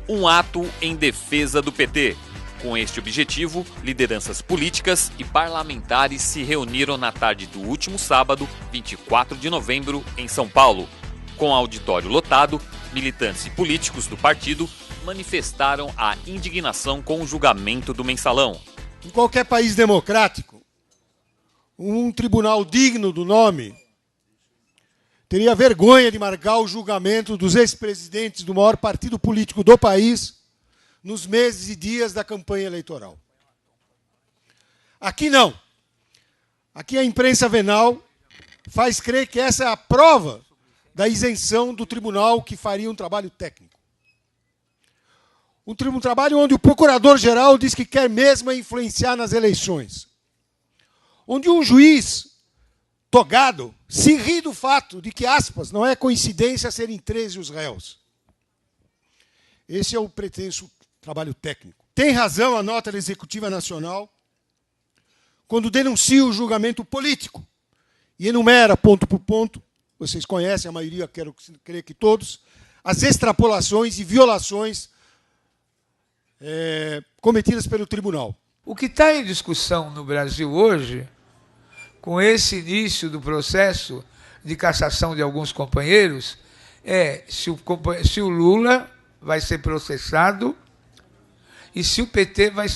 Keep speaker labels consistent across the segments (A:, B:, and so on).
A: Um ato em defesa do PT. Com este objetivo, lideranças políticas e parlamentares se reuniram na tarde do último sábado, 24 de novembro, em São Paulo. Com auditório lotado, militantes e políticos do partido manifestaram a indignação com o julgamento do mensalão.
B: Em qualquer país democrático, um tribunal digno do nome teria vergonha de marcar o julgamento dos ex-presidentes do maior partido político do país nos meses e dias da campanha eleitoral. Aqui não. Aqui a imprensa venal faz crer que essa é a prova da isenção do tribunal que faria um trabalho técnico. Um trabalho onde o procurador-geral diz que quer mesmo influenciar nas eleições. Onde um juiz togado se ri do fato de que, aspas, não é coincidência serem 13 os réus. Esse é o pretenso trabalho técnico. Tem razão a nota da Executiva Nacional quando denuncia o julgamento político e enumera, ponto por ponto, vocês conhecem, a maioria, quero crer que todos, as extrapolações e violações cometidas pelo tribunal.
C: O que está em discussão no Brasil hoje, com esse início do processo de cassação de alguns companheiros, é se o Lula vai ser processado e se o PT vai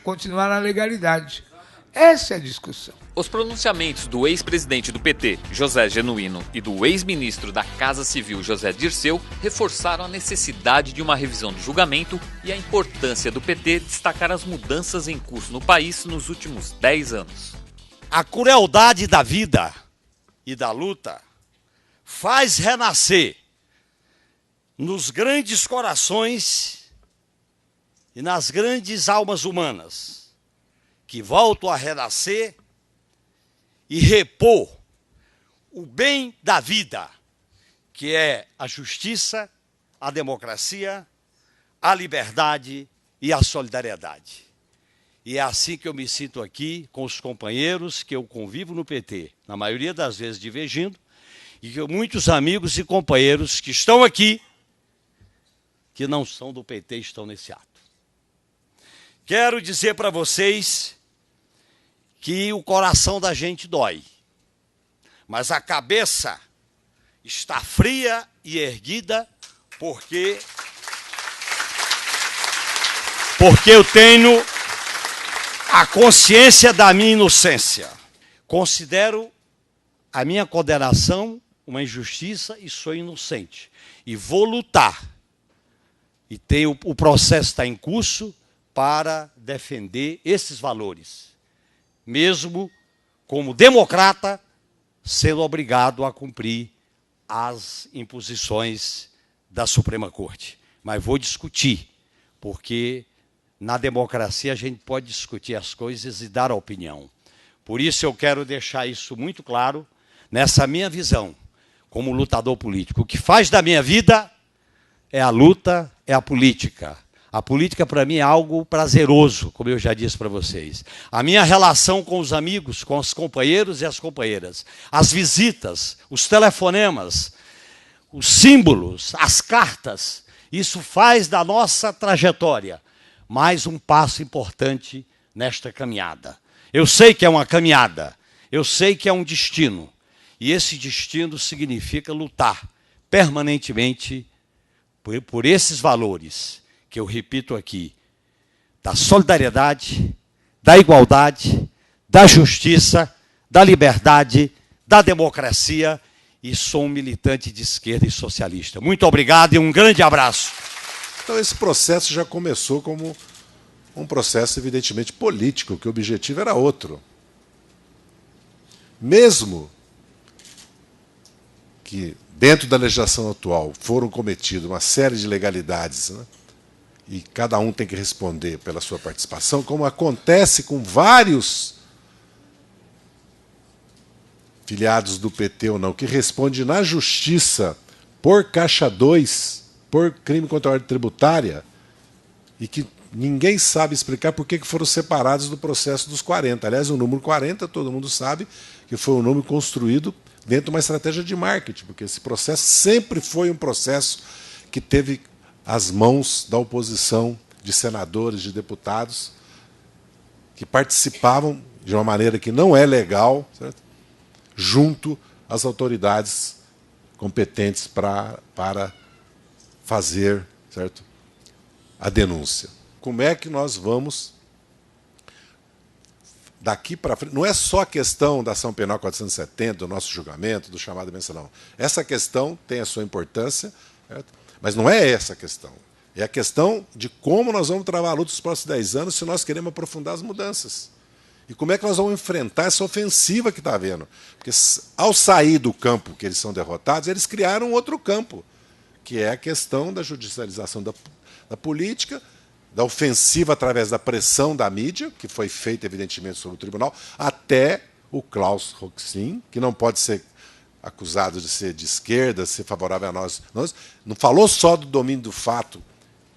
C: continuar na legalidade. Essa é a discussão.
A: Os pronunciamentos do ex-presidente do PT, José Genuíno, e do ex-ministro da Casa Civil, José Dirceu, reforçaram a necessidade de uma revisão do julgamento e a importância do PT destacar as mudanças em curso no país nos últimos 10 anos.
D: A crueldade da vida e da luta faz renascer nos grandes corações e nas grandes almas humanas, que voltam a renascer e repor o bem da vida, que é a justiça, a democracia, a liberdade e a solidariedade. E é assim que eu me sinto aqui com os companheiros que eu convivo no PT, na maioria das vezes divergindo, e que muitos amigos e companheiros que estão aqui, que não são do PT, estão nesse ato. Quero dizer para vocês que o coração da gente dói, mas a cabeça está fria e erguida porque eu tenho a consciência da minha inocência. Considero a minha condenação uma injustiça e sou inocente. E vou lutar. E o processo está em curso para defender esses valores, mesmo como democrata, sendo obrigado a cumprir as imposições da Suprema Corte. Mas vou discutir, porque na democracia a gente pode discutir as coisas e dar a opinião. Por isso eu quero deixar isso muito claro, nessa minha visão, como lutador político. O que faz da minha vida é a luta, é a política. A política, para mim, é algo prazeroso, como eu já disse para vocês. A minha relação com os amigos, com os companheiros e as companheiras, as visitas, os telefonemas, os símbolos, as cartas, isso faz da nossa trajetória mais um passo importante nesta caminhada. Eu sei que é uma caminhada, eu sei que é um destino, e esse destino significa lutar permanentemente por esses valores, que eu repito aqui, da solidariedade, da igualdade, da justiça, da liberdade, da democracia, e sou um militante de esquerda e socialista. Muito obrigado e um grande abraço.
E: Então esse processo já começou como um processo evidentemente político, que o objetivo era outro. Mesmo que dentro da legislação atual foram cometidas uma série de ilegalidades, né? E cada um tem que responder pela sua participação, como acontece com vários filiados do PT ou não, que responde na justiça por caixa 2, por crime contra a ordem tributária, e que Ninguém sabe explicar por que foram separados do processo dos 40. Aliás, o número 40, todo mundo sabe que foi um número construído dentro de uma estratégia de marketing, porque esse processo sempre foi um processo que teve as mãos da oposição, de senadores, de deputados, que participavam de uma maneira que não é legal, certo? Junto às autoridades competentes para fazer, certo, a denúncia. Como é que nós vamos, daqui para frente, não é só a questão da ação penal 470, do nosso julgamento, do chamado mensalão. Essa questão tem a sua importância, certo? Mas não é essa a questão. É a questão de como nós vamos travar a luta nos próximos 10 anos se nós queremos aprofundar as mudanças. E como é que nós vamos enfrentar essa ofensiva que está havendo. Porque ao sair do campo que eles são derrotados, eles criaram outro campo, que é a questão da judicialização da política, da ofensiva através da pressão da mídia, que foi feita, evidentemente, sobre o tribunal, até o Klaus Roxin, que não pode ser acusado de ser de esquerda, de ser favorável a nós. Não falou só do domínio do fato,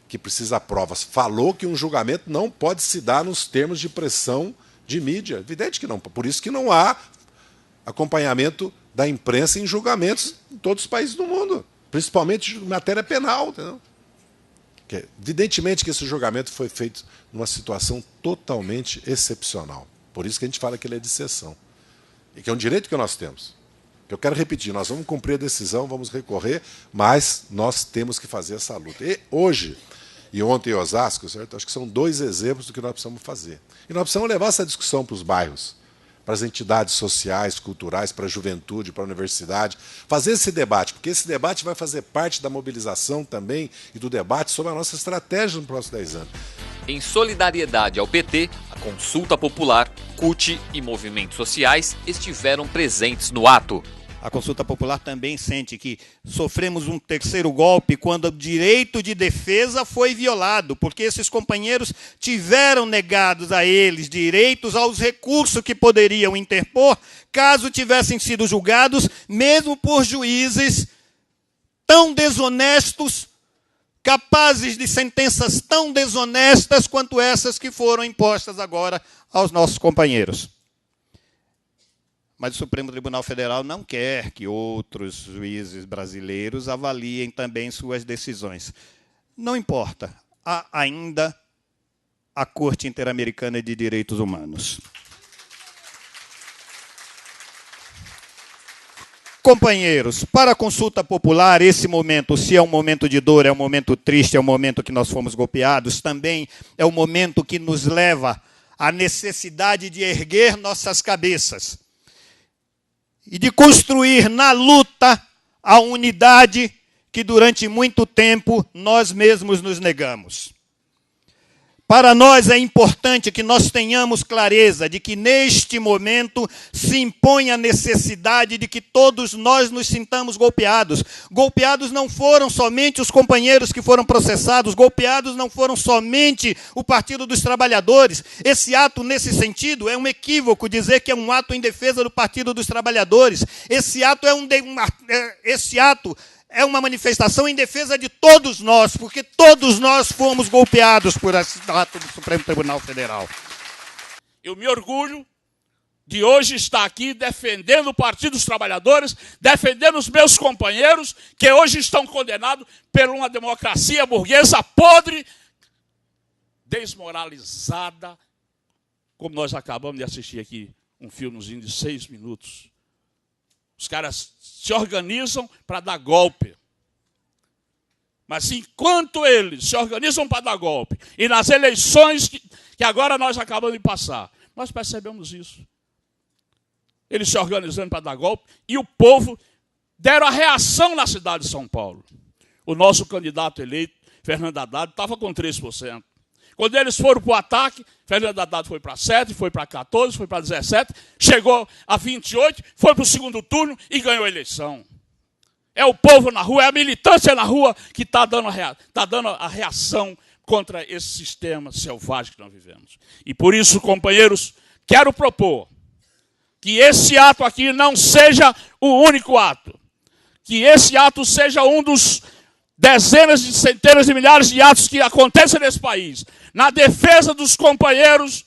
E: que precisa de provas, falou que um julgamento não pode se dar nos termos de pressão de mídia. Evidente que não. Por isso que não há acompanhamento da imprensa em julgamentos em todos os países do mundo, principalmente em matéria penal. Entendeu? Evidentemente que esse julgamento foi feito numa situação totalmente excepcional. Por isso que a gente fala que ele é de exceção. E que é um direito que nós temos. Eu quero repetir, nós vamos cumprir a decisão, vamos recorrer, mas nós temos que fazer essa luta. E hoje, e ontem em Osasco, certo? Acho que são 2 exemplos do que nós precisamos fazer. E nós precisamos levar essa discussão para os bairros, para as entidades sociais, culturais, para a juventude, para a universidade, fazer esse debate, porque esse debate vai fazer parte da mobilização também e do debate sobre a nossa estratégia nos próximos 10 anos.
A: Em solidariedade ao PT, a Consulta Popular, CUT e movimentos sociais estiveram presentes no ato.
F: A Consulta Popular também sente que sofremos um terceiro golpe quando o direito de defesa foi violado, porque esses companheiros tiveram negados a eles direitos aos recursos que poderiam interpor caso tivessem sido julgados, mesmo por juízes tão desonestos, capazes de sentenças tão desonestas quanto essas que foram impostas agora aos nossos companheiros. Mas o Supremo Tribunal Federal não quer que outros juízes brasileiros avaliem também suas decisões. Não importa, há ainda a Corte Interamericana de Direitos Humanos. Companheiros, para a consulta popular, esse momento, se é um momento de dor, é um momento triste, é um momento que nós fomos golpeados, também é um momento que nos leva à necessidade de erguer nossas cabeças e de construir na luta a unidade que durante muito tempo nós mesmos nos negamos. Para nós é importante que nós tenhamos clareza de que neste momento se impõe a necessidade de que todos nós nos sintamos golpeados. Golpeados não foram somente os companheiros que foram processados, golpeados não foram somente o Partido dos Trabalhadores. Esse ato, nesse sentido, é um equívoco dizer que é um ato em defesa do Partido dos Trabalhadores. Esse ato é uma manifestação em defesa de todos nós, porque todos nós fomos golpeados por esse ato do Supremo Tribunal Federal.
G: Eu me orgulho de hoje estar aqui defendendo o Partido dos Trabalhadores, defendendo os meus companheiros que hoje estão condenados por uma democracia burguesa podre, desmoralizada, como nós acabamos de assistir aqui um filmezinho de 6 minutos. Os caras se organizam para dar golpe. Mas enquanto eles se organizam para dar golpe, e nas eleições que agora nós acabamos de passar, nós percebemos isso. Eles se organizando para dar golpe, e o povo deram a reação na cidade de São Paulo. O nosso candidato eleito, Fernando Haddad, estava com 3%. Quando eles foram para o ataque, Fernando Haddad foi para 7, foi para 14, foi para 17, chegou a 28, foi para o segundo turno e ganhou a eleição. É o povo na rua, é a militância na rua que está dando a reação contra esse sistema selvagem que nós vivemos. E por isso, companheiros, quero propor que esse ato aqui não seja o único ato. Que esse ato seja um dos dezenas de centenas de milhares de atos que acontecem nesse país, na defesa dos companheiros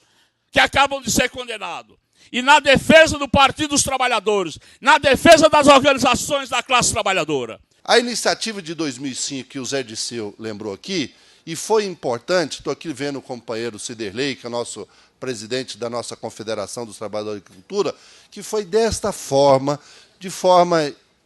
G: que acabam de ser condenados, e na defesa do Partido dos Trabalhadores, na defesa das organizações da classe trabalhadora.
H: A iniciativa de 2005 que o Zé Disseu lembrou aqui, e foi importante, estou aqui vendo o companheiro Ciderley, que é o nosso presidente da nossa Confederação dos Trabalhadores de Agricultura, que foi desta forma,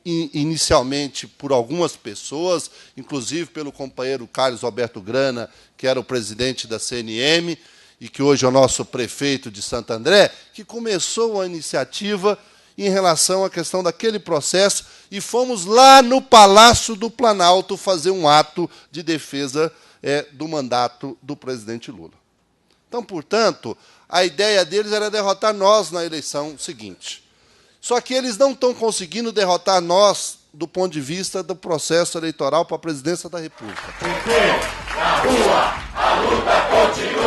H: inicialmente por algumas pessoas, inclusive pelo companheiro Carlos Alberto Grana, que era o presidente da CNM, e que hoje é o nosso prefeito de Santo André, que começou a iniciativa em relação à questão daquele processo, e fomos lá no Palácio do Planalto fazer um ato de defesa do mandato do presidente Lula. Então, portanto, a ideia deles era derrotar nós na eleição seguinte. Só que eles não estão conseguindo derrotar nós do ponto de vista do processo eleitoral para a presidência da República.
I: Na rua, a luta continua.